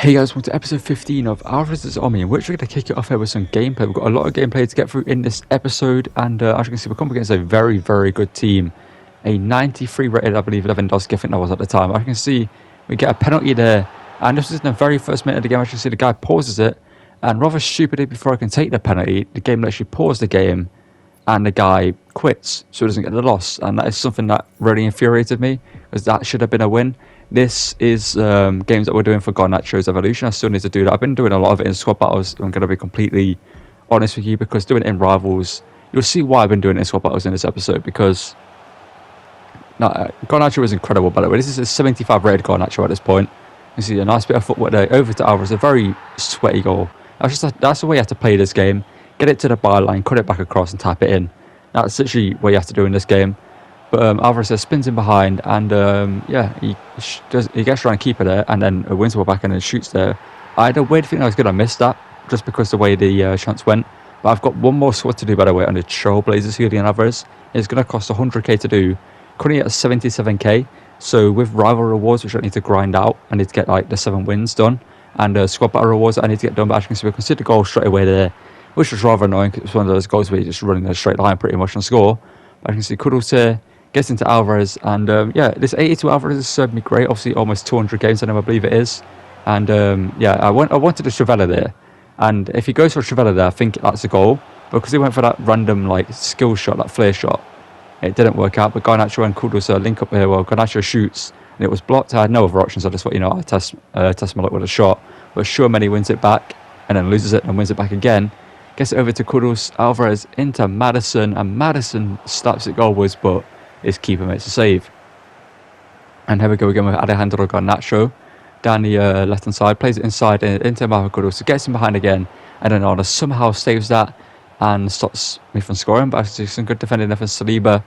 Hey guys, welcome to episode 15 of Alvarez's Army, in which we're going to kick it off here with some gameplay. We've got a lot of gameplay to get through in this episode, and as you can see, we're coming against a very, very good team. A 93 rated, I believe, Lewandowski, I think that was at the time. As you can see, we get a penalty there, and this is in the very first minute of the game. As you can see, the guy pauses it, and rather stupidly, before I can take the penalty, the game lets you pause the game, and the guy quits, so he doesn't get the loss. And that is something that really infuriated me, because that should have been a win. This is games that we're doing for Centurions Evolution. I still need to do that. I've been doing a lot of it in squad battles. I'm going to be completely honest with you, because doing it in rivals, you'll see why I've been doing it in squad battles in this episode, because Garnacho is incredible, by the way. This is a 75 rated Garnacho at this point. You see a nice bit of footwork there, over to Alvarez, a very sweaty goal. That's the way you have to play this game. Get it to the byline, cut it back across and tap it in. That's literally what you have to do in this game. But Alvarez spins in behind, and he gets around keeper there, and then wins the ball back and then shoots there. I had a weird feeling I was going to miss that, just because the way the chance went. But I've got one more squad to do, by the way, on the Trailblazers here, Julian Alvarez. It's going to cost 100k to do. Currently at 77k. So with rival rewards, which I need to grind out, I need to get like the 7 wins done, and squad battle rewards that I need to get done. But as you can see, we consider goal straight away there, which was rather annoying, because it's one of those goals where you're just running a straight line pretty much and score. But as you can see, Kudos here gets into Alvarez, and this 82 Alvarez has served me great. Obviously, almost 200 games in him, I believe it is. And I wanted a Trivella there, and if he goes for a Trivella there, I think that's a goal. But because he went for that random skill shot, that flare shot, it didn't work out. But Garnacho and Kudos link up here. Well, Garnacho shoots, and it was blocked. I had no other options. I just thought, I test my luck with a shot. But Sherman, he wins it back, and then loses it and wins it back again. Gets it over to Kudos, Alvarez into Madison, and Madison slaps it goalwards, but his keeper makes a save. And here we go again with Alejandro Garnacho down the left hand side, plays it inside into Kudos, so gets him behind again, and then Arda somehow saves that and stops me from scoring. But actually some good defending there from Saliba,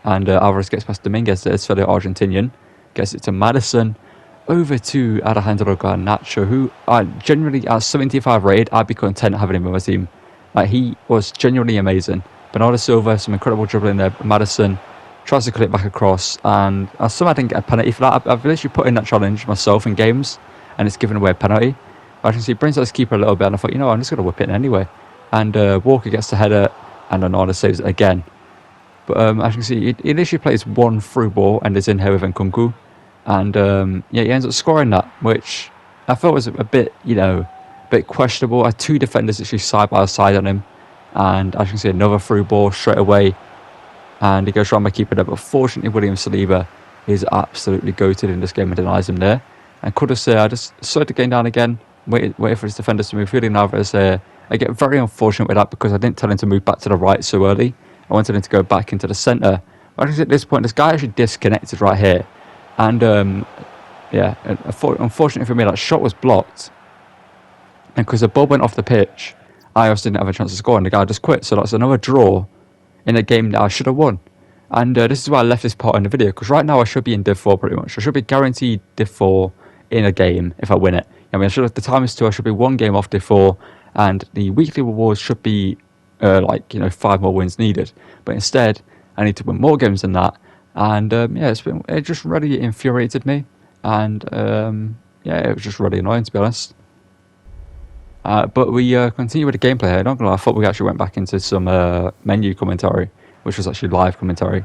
and Alvarez gets past Dominguez there, fellow Argentinian, gets it to Madison, over to Alejandro Garnacho, who generally at 75 rated, I'd be content having him on my team. He was genuinely amazing. Bernardo Silva, some incredible dribbling there. Madison tries to cut it back across, and somehow I didn't get a penalty for that. I've literally put in that challenge myself in games, and it's given away a penalty. But I can see he brings out his keeper a little bit, and I thought, I'm just going to whip it in anyway. And Walker gets the header, and Onana saves it again. But as you can see, he literally plays one through ball, and is in here with Nkunku. And he ends up scoring that, which I thought was a bit, a bit questionable. I had 2 defenders actually side by side on him, and as you can see, another through ball straight away. And he goes around my keeper there, but fortunately William Saliba is absolutely goated in this game and denies him there. And Kudos I just slowed the game down again, waited for his defenders to move. Julian Alvarez there, I get very unfortunate with that, because I didn't tell him to move back to the right so early. I wanted him to go back into the centre. But at this point, this guy actually disconnected right here. And unfortunately for me, that shot was blocked. And because the ball went off the pitch, I also didn't have a chance to score, and the guy just quit. So that's another draw in a game that I should have won. And this is why I left this part in the video, because right now I should be in Div 4 pretty much. I should be guaranteed Div 4 in a game if I win it. The time is 2, I should be 1 game off Div 4, and the weekly rewards should be 5 more wins needed. But instead, I need to win more games than that. And it just really infuriated me. And it was just really annoying, to be honest. But we continue with the gameplay here. Not gonna lie, I thought we actually went back into some menu commentary, which was actually live commentary.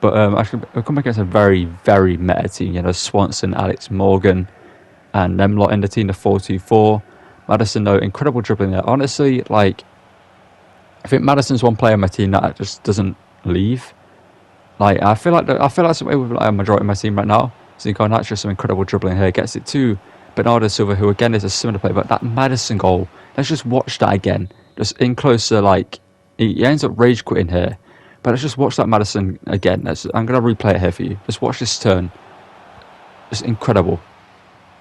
But actually, we're coming against a very, very meta team. Swanson, Alex Morgan, and them lot in the team, the 4-2-4. Madison, though, incredible dribbling there. Honestly, I think Madison's one player on my team that just doesn't leave. I feel like that's the way with a majority of my team right now. So Garnacho, some incredible dribbling here, gets it to Bernardo Silva, who again is a similar player, but that Madison goal, let's just watch that again. Just in closer, he ends up rage quitting here. But let's just watch that Madison again. I'm going to replay it here for you. Just watch this turn. Just incredible.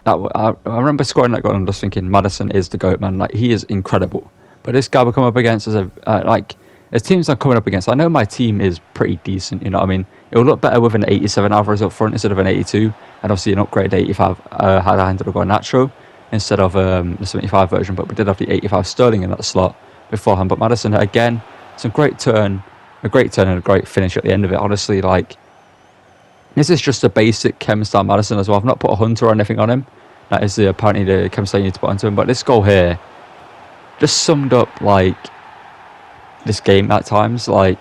I remember scoring that goal and just thinking, Madison is the GOAT, man. He is incredible. But this guy will come up against as teams I'm coming up against, I know my team is pretty decent, It will look better with an 87 Alvarez up front instead of an 82, and obviously an upgraded 85 Alejandro Garnacho instead of the 75 version, but we did have the 85 Sterling in that slot beforehand. But Madison, again, some great turn, a great turn and a great finish at the end of it. Honestly, This is just a basic chem style Madison as well. I've not put a hunter or anything on him. That is apparently the chemistry you need to put onto him. But this goal here just summed up like this game at times. Like,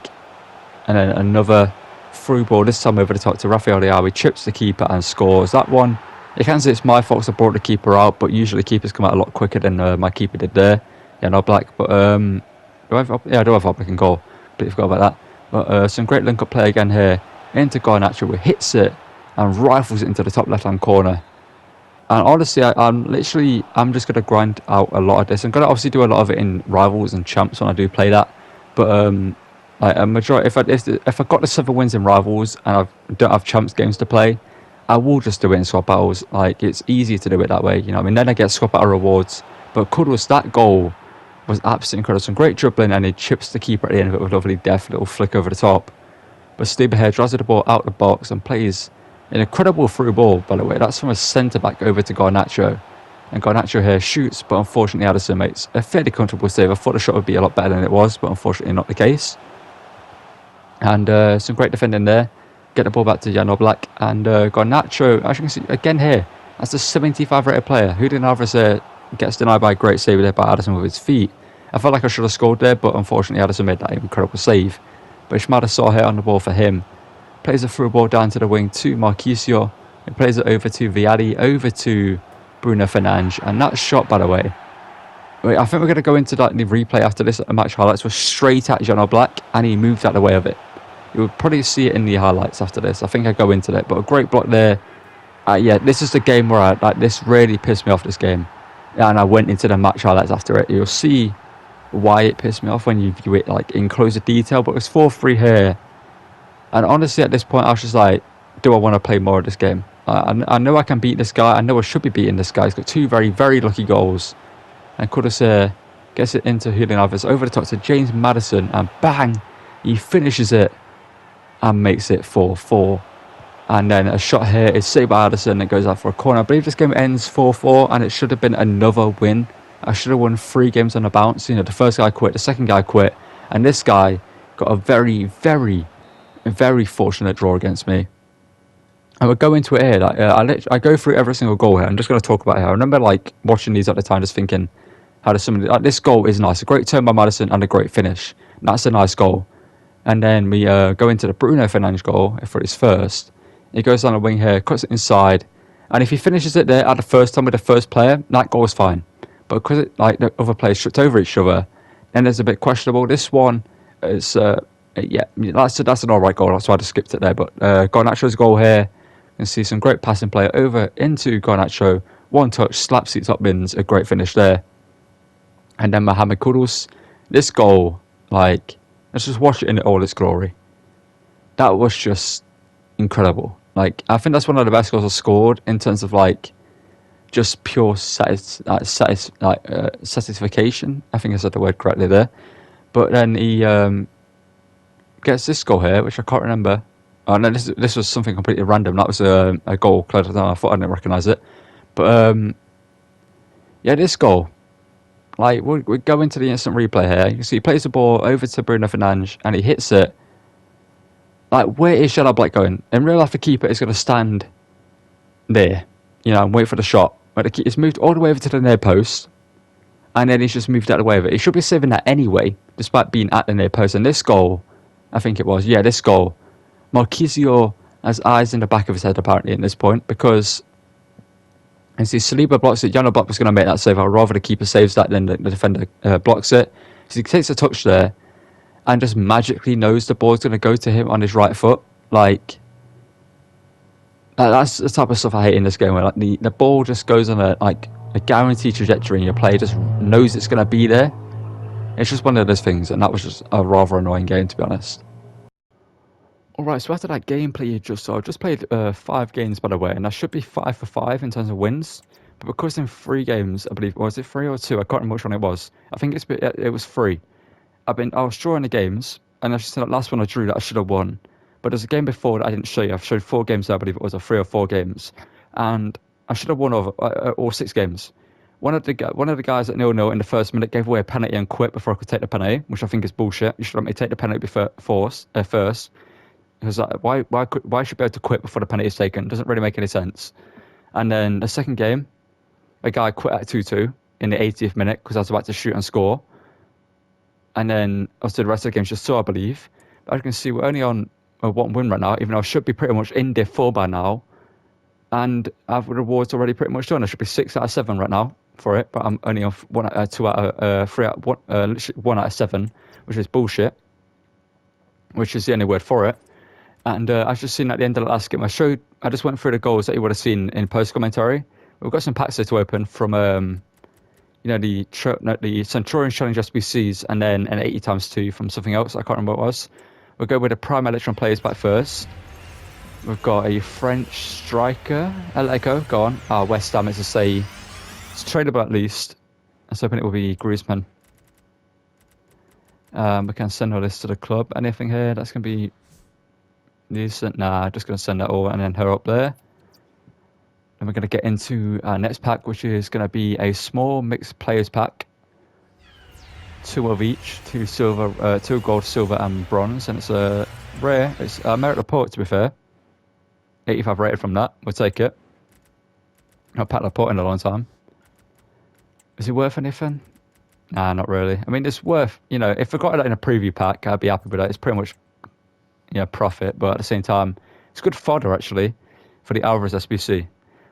and then another through ball, this time over the top to Rafael Leao. He chips the keeper and scores. That one, you can say it's my fault because I brought the keeper out, but usually keepers come out a lot quicker than my keeper did there. Yeah, no black, but I do have Oblak in goal. Completely forgot about that. But some great link-up play again here into Garnacho, who hits it and rifles it into the top left-hand corner. And honestly, I'm just gonna grind out a lot of this. I'm gonna obviously do a lot of it in rivals and champs when I do play that. But like a majority, if I got the 7 wins in rivals and I don't have champs games to play, I will just do it in squad battles. Like, it's easier to do it that way, you know what I mean? Then I get squad battle rewards. But Kudus, that goal was absolutely incredible. Some great dribbling, and he chips the keeper at the end of it with a lovely deft little flick over the top. But Steve here draws the ball out the box and plays an incredible through ball, by the way. That's from a centre back over to Garnacho. And Garnacho here shoots, but unfortunately Addison makes a fairly comfortable save. I thought the shot would be a lot better than it was, but unfortunately not the case. And some great defending there. Get the ball back to Jan Oblak. And Garnacho, as you can see, again here, that's a 75 rated player. Julian Alvarez gets denied by a great save there by Addison with his feet. I felt like I should have scored there, but unfortunately Addison made that incredible save. But Ishmael saw here on the ball for him. Plays a through ball down to the wing to Marquisio. He plays it over to Vialli, over to Bruno Fernandes. And that shot, by the way, I think we're going to go into the replay after this match highlights. Was straight at Jan Oblak, and he moved out of the way of it. You will probably see it in the highlights after this. I think I go into that, but a great block there. Yeah, this is the game where this really pissed me off, this game. And I went into the match highlights after it. You'll see why it pissed me off when you view it like in closer detail. But it's 4-3 here. And honestly, at this point, I was just like, do I want to play more of this game? I know I can beat this guy. I know I should be beating this guy. He's got 2 very, very lucky goals. And Kudus gets it into Julian Alvarez over the top to James Maddison. And bang, he finishes it and makes it 4-4. And then a shot here is saved by Addison. It goes out for a corner. I believe this game ends 4-4, and it should have been another win. I should have won 3 games on the bounce. You know, the first guy quit, the second guy quit, and this guy got a very, very, very fortunate draw against me. And we'll go into it here. Like, I go through every single goal here. I'm just going to talk about it here. I remember like watching these at the time, just thinking, how does somebody like this goal is nice. A great turn by Maddison and a great finish. That's a nice goal. And then we go into the Bruno Fernandes goal for his first. He goes down the wing here, cuts it inside, and if he finishes it there at the first time with the first player, that goal is fine. But because the other players tripped over each other, then there's a bit questionable. This one is that's an alright goal. That's why I just skipped it there. But Garnacho's goal here, you can see some great passing play over into Garnacho. One touch, slaps the top bins, a great finish there. And then Mohamed Kudus, this goal, like, let's just watch it in all its glory. That was just incredible. Like, I think that's one of the best goals I've scored in terms of like just pure satisfaction. I think I said the word correctly there. But then he gets this goal here, which I can't remember. Oh no, this was something completely random. That was a goal. I thought I didn't recognise it. But yeah, this goal. Like, we go into the instant replay here. You can see he plays the ball over to Bruno Fernandes and he hits it. Like, where is Jan Oblak going? In real life, the keeper is going to stand there, you know, and wait for the shot. But it's moved all the way over to the near post, and then he's just moved out of the way of it. He should be saving that anyway, despite being at the near post. And this goal, I think it was, this goal, Marquisio has eyes in the back of his head apparently at this point, because and see Saliba blocks it. Jan Oblak was going to make that save. I'd rather the keeper saves that than the defender blocks it. So he takes a touch there and just magically knows the ball's going to go to him on his right foot. Like, that's the type of stuff I hate in this game, where like the ball just goes on a guaranteed trajectory and your player just knows it's going to be there. It's just one of those things, and that was just a rather annoying game, to be honest. Alright, so after that gameplay I've just played 5 games, by the way, and I should be 5 for 5 in terms of wins. But because in 3 games, I believe, was it 3 or 2? I can't remember which one it was. I think it was 3. I was drawing the games, and I just said that last one I drew that I should have won. But there's a game before that I didn't show you. I've showed 4 games there, I believe it was, or 3 or 4 games. And I should have won over, or 6 games. One of the guys at 0-0 in the first minute gave away a penalty and quit before I could take the penalty, which I think is bullshit. You should let me take the penalty first. Because why should I be able to quit before the penalty is taken? Doesn't really make any sense. And then the second game, a guy quit at 2-2 in the 80th minute because I was about to shoot and score. And then obviously the rest of the game's just so, I believe. But as you can see, we're only on a 1 win right now, even though I should be pretty much in Div 4 by now. And I've rewards already pretty much done. I should be 6 out of 7 right now for it, but I'm only on 1 out of 1 out of 7, which is bullshit, which is the only word for it. And I've just seen at the end of the last game, I just went through the goals that you would have seen in post commentary. We've got some packs there to open from the Centurions Challenge SBCs, and then an 80x2 from something else. I can't remember what it was. We'll go with the Prime Electron players back first. We've got a French striker. Atletico, go on. West Ham, it's tradable at least. Let's hoping it will be Griezmann. We can send all this to the club. Anything here that's going to be decent? Nah, just going to send that all and then her up there. Then we're going to get into our next pack, which is going to be a small mixed players pack. 2 of each, 2 silver, 2 gold, silver, and bronze. And it's a rare. It's a Merit Report, to be fair. 85 rated from that. We'll take it. Not packed Report in a long time. Is it worth anything? Nah, not really. I mean, it's worth, if I got it in a preview pack, I'd be happy with that. It's pretty much, profit. But at the same time, it's good fodder, actually, for the Alvarez SBC.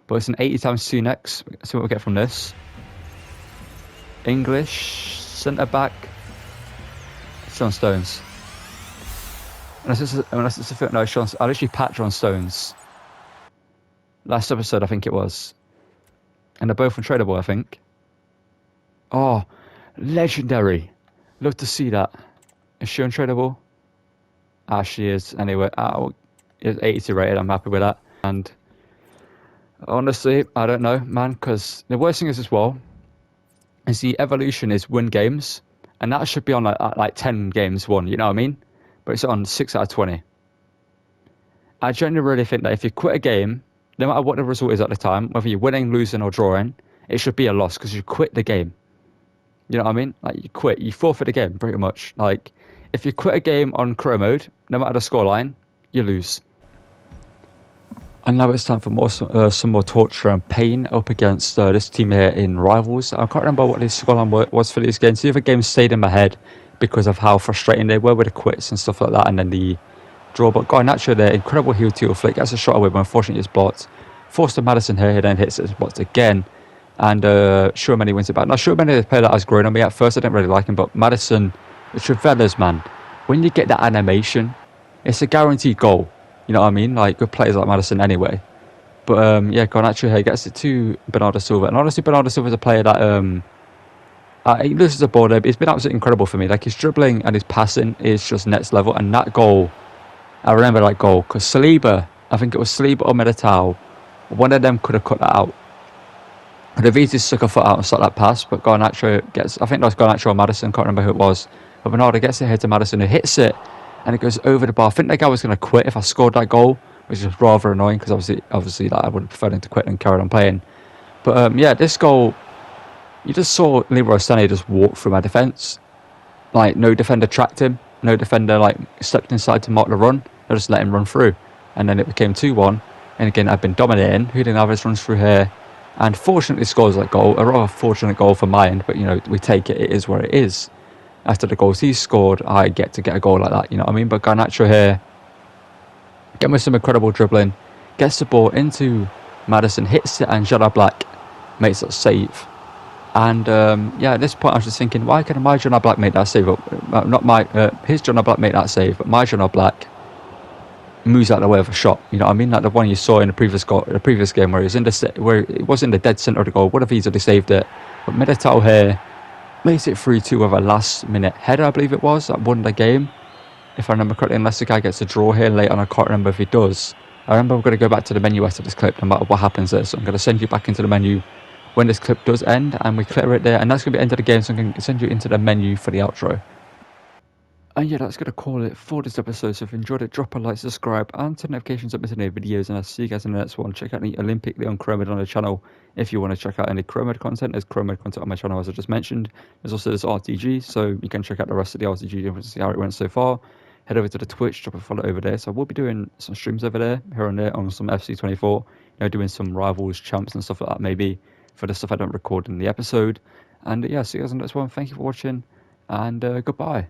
But it's an 80x2 next. Let's see what we get from this. English, centre-back, Sean Stones. Unless it's a fit, no, Sean, I literally patched on Stones. Last episode, I think it was. And they're both untradeable, I think. Oh, legendary. Love to see that. Is she untradeable? She is. Anyway, it's 82 rated. I'm happy with that. And honestly, I don't know, man, because the worst thing is as well, is the evolution is win games. And that should be on like 10 games won, you know what I mean? But it's on 6 out of 20. I genuinely really think that if you quit a game, no matter what the result is at the time, whether you're winning, losing, or drawing, it should be a loss because you quit the game. You know what I mean? Like, you quit, you forfeit the game, pretty much. Like, if you quit a game on career mode, no matter the scoreline, you lose. And now it's time for some more torture and pain up against this team here in Rivals. I can't remember what the scoreline was for these games. The other games stayed in my head because of how frustrating they were with the quits and stuff like that, and then the draw. But Garnacho there, incredible heel to flick, gets a shot away, but unfortunately it's blocked. Forced to Madison here, then hits it, it's blocked again. And Schumann wins it back. Now, Schumann is a player that has grown on me. At first, I didn't really like him, but Madison, the Travelers, man, when you get that animation, it's a guaranteed goal. You know what I mean? Like, good players like Madison anyway. But, Garnacho here gets it to Bernardo Silva. And honestly, Bernardo Silva is a player that he loses the ball there, but it's been absolutely incredible for me. Like, his dribbling and his passing is just next level. And that goal, I remember that goal, because Saliba, I think it was Saliba or Militao, one of them could have cut that out. The Vizzi stuck a foot out and stopped that pass, but Garnacho gets, I think that was Garnacho or Madison, can't remember who it was. But Bernardo gets it here to Madison, who hits it, and it goes over the bar. I think that guy was going to quit if I scored that goal, which is rather annoying, because obviously like, I would have preferred him to quit and carry on playing. But this goal, you just saw Leroy Sané just walk through my defence. Like, no defender tracked him, no defender like stepped inside to mark the run, they just let him run through. And then it became 2-1, and again, I've been dominating. Julian Alvarez runs through here, and fortunately scores that goal. A rather fortunate goal for my end, but we take it. It is where it is. After the goals he's scored, I get to get a goal like that. You know what I mean? But Garnacho here, getting with some incredible dribbling, gets the ball into Madison, hits it, and Jana Black makes that save. And at this point, I was just thinking, why can my Jana Black make that save? His Jana Black make that save, but my Jana Black moves out of the way of a shot. You know what I mean? Like the one you saw in the previous game where it was in the dead centre of the goal. Would have easily saved it. But Militao here makes it 3-2 with a last minute header, I believe it was, that won the game, if I remember correctly, unless the guy gets a draw here late on. I can't remember if he does. I remember we're going to go back to the menu after this clip, no matter what happens there. So I'm going to send you back into the menu when this clip does end, and we clear it there, and that's going to be the end of the game, so I'm going to send you into the menu for the outro. And that's going to call it for this episode. So if you enjoyed it, drop a like, subscribe, and turn notifications up missing any videos. And I'll see you guys in the next one. Check out the Olympic Leon Chromid on the channel if you want to check out any Chromid content. There's Chromid content on my channel, as I just mentioned. There's also this RTG, so you can check out the rest of the RTG and see how it went so far. Head over to the Twitch, drop a follow over there. So I will be doing some streams over there, here and there, on some FC24. Doing some rivals, champs, and stuff like that, maybe. for the stuff I don't record in the episode. And yeah, see you guys on the next one. Thank you for watching, and goodbye.